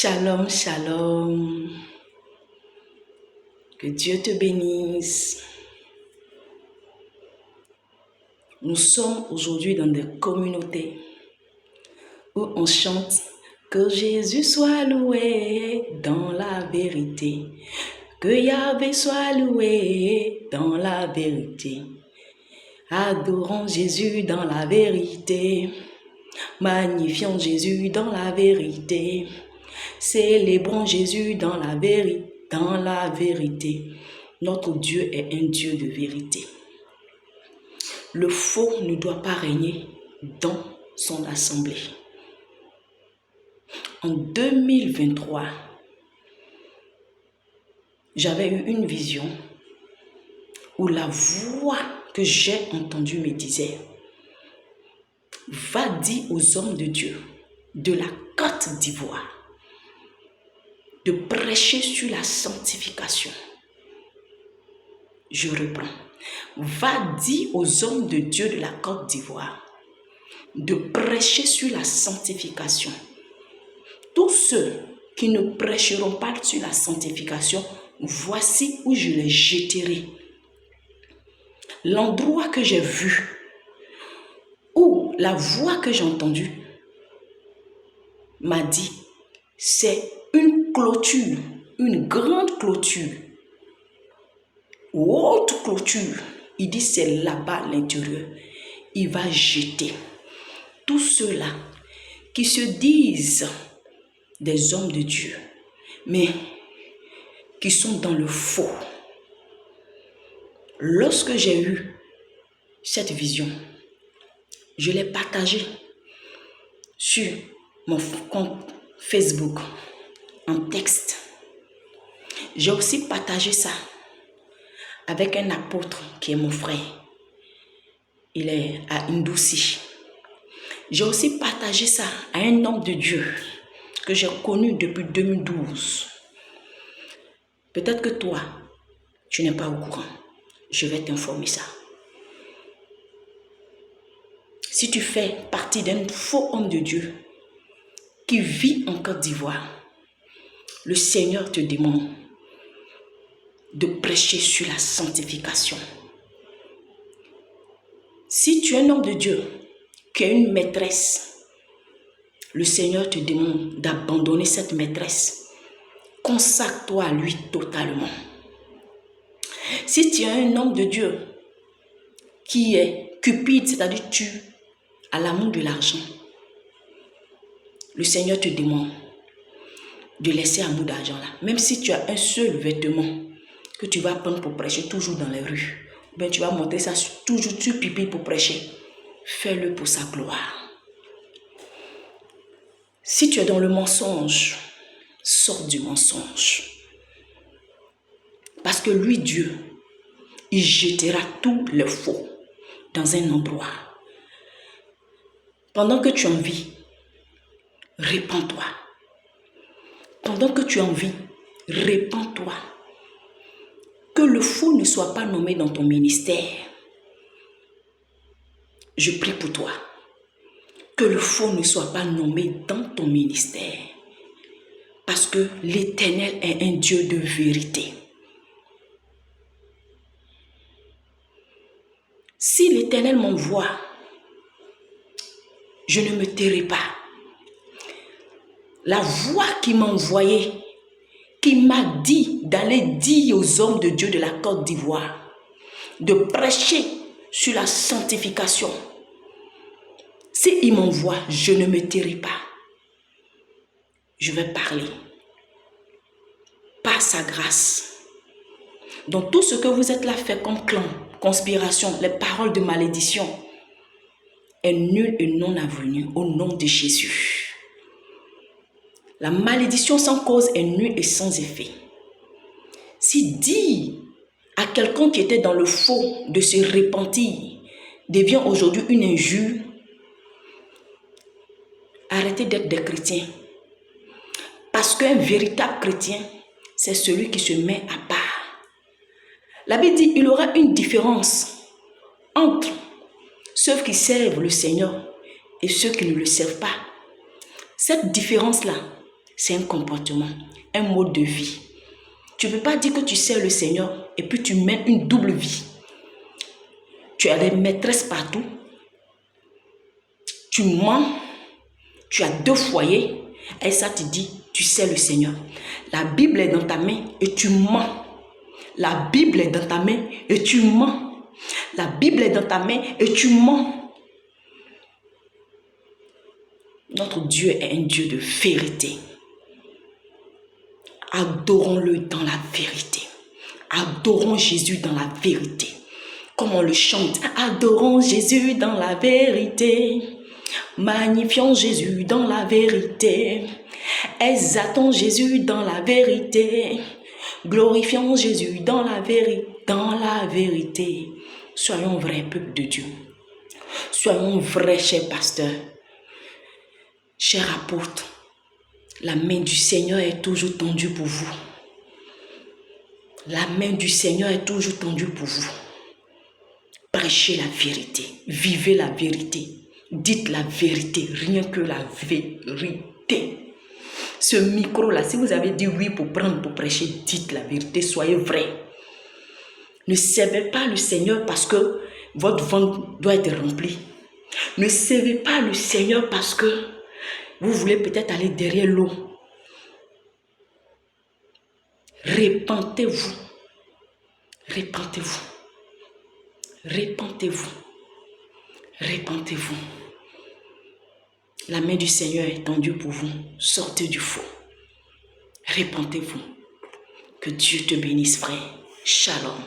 Shalom, shalom. Que Dieu te bénisse. Nous sommes aujourd'hui dans des communautés où on chante que Jésus soit loué dans la vérité, que Yahvé soit loué dans la vérité. Adorons Jésus dans la vérité, magnifions Jésus dans la vérité, célébrons Jésus dans la vérité. Notre Dieu est un Dieu de vérité. Le faux ne doit pas régner dans son assemblée. En 2023, j'avais eu une vision où la voix que j'ai entendue me disait: va dire aux hommes de Dieu de la Côte d'Ivoire de prêcher sur la sanctification. Je reprends. Va dire aux hommes de Dieu de la Côte d'Ivoire de prêcher sur la sanctification. Tous ceux qui ne prêcheront pas sur la sanctification, voici où je les jeterai. L'endroit que j'ai vu, ou la voix que j'ai entendue, m'a dit, c'est une clôture, une grande clôture, haute clôture. Il dit, c'est là-bas à l'intérieur. Il va jeter tous ceux-là qui se disent des hommes de Dieu, mais qui sont dans le faux. Lorsque j'ai eu cette vision, je l'ai partagée sur mon compte Facebook en texte. J'ai aussi partagé ça avec un apôtre qui est mon frère. Il est à Indouci. J'ai aussi partagé ça à un homme de Dieu que j'ai connu depuis 2012. Peut-être que toi, tu n'es pas au courant. Je vais t'informer ça. Si tu fais partie d'un faux homme de Dieu qui vit en Côte d'Ivoire, le Seigneur te demande de prêcher sur la sanctification. Si tu es un homme de Dieu qui a une maîtresse, le Seigneur te demande d'abandonner cette maîtresse. Consacre-toi à lui totalement. Si tu es un homme de Dieu qui est cupide, c'est-à-dire tu as l'amour de l'argent, le Seigneur te demande de laisser l'amour d'argent là. Même si tu as un seul vêtement que tu vas prendre pour prêcher toujours dans les rues, ben tu vas montrer ça toujours sur pipi pour prêcher. Fais-le pour sa gloire. Si tu es dans le mensonge, sors du mensonge. Parce que lui, Dieu, il jettera tout le faux dans un endroit. Pendant que tu en vis, répands-toi. Pendant que tu en vis, répands-toi. Que le faux ne soit pas nommé dans ton ministère. Je prie pour toi. Que le faux ne soit pas nommé dans ton ministère. Parce que l'Éternel est un Dieu de vérité. Si l'Éternel m'envoie, je ne me tairai pas. La voix qui m'a envoyé, qui m'a dit d'aller dire aux hommes de Dieu de la Côte d'Ivoire, de prêcher sur la sanctification. S'il m'envoie, je ne me tairai pas. Je vais parler. Par sa grâce. Dans tout ce que vous êtes là fait comme clan, conspiration, les paroles de malédiction, est nul et non avenu au nom de Jésus. La malédiction sans cause est nulle et sans effet. Si dire à quelqu'un qui était dans le faux de se repentir devient aujourd'hui une injure, arrêtez d'être des chrétiens. Parce qu'un véritable chrétien, c'est celui qui se met à part. La Bible dit qu'il y aura une différence entre ceux qui servent le Seigneur et ceux qui ne le servent pas. Cette différence-là, c'est un comportement, un mode de vie. Tu ne peux pas dire que tu sers le Seigneur et puis tu mènes une double vie. Tu as des maîtresses partout. Tu mens. Tu as 2 foyers. Et ça te dit, tu sers le Seigneur. La Bible est dans ta main et tu mens. La Bible est dans ta main et tu mens. La Bible est dans ta main et tu mens. Notre Dieu est un Dieu de vérité. Adorons-le dans la vérité. Adorons Jésus dans la vérité. Comme on le chante. Adorons Jésus dans la vérité. Magnifions Jésus dans la vérité. Exaltons Jésus dans la vérité. Glorifions Jésus dans la vérité. Dans la vérité. Soyons vrais, peuple de Dieu. Soyons vrais, chers pasteurs. Chers apôtres. La main du Seigneur est toujours tendue pour vous. La main du Seigneur est toujours tendue pour vous. Prêchez la vérité. Vivez la vérité. Dites la vérité. Rien que la vérité. Ce micro-là, si vous avez dit oui pour prendre, pour prêcher, dites la vérité. Soyez vrai. Ne servez pas le Seigneur parce que votre ventre doit être rempli. Ne servez pas le Seigneur parce que vous voulez peut-être aller derrière l'eau. Répentez-vous. Répentez-vous. Répentez-vous. Répentez-vous. La main du Seigneur est tendue pour vous. Sortez du faux. Répentez-vous. Que Dieu te bénisse, frère. Shalom.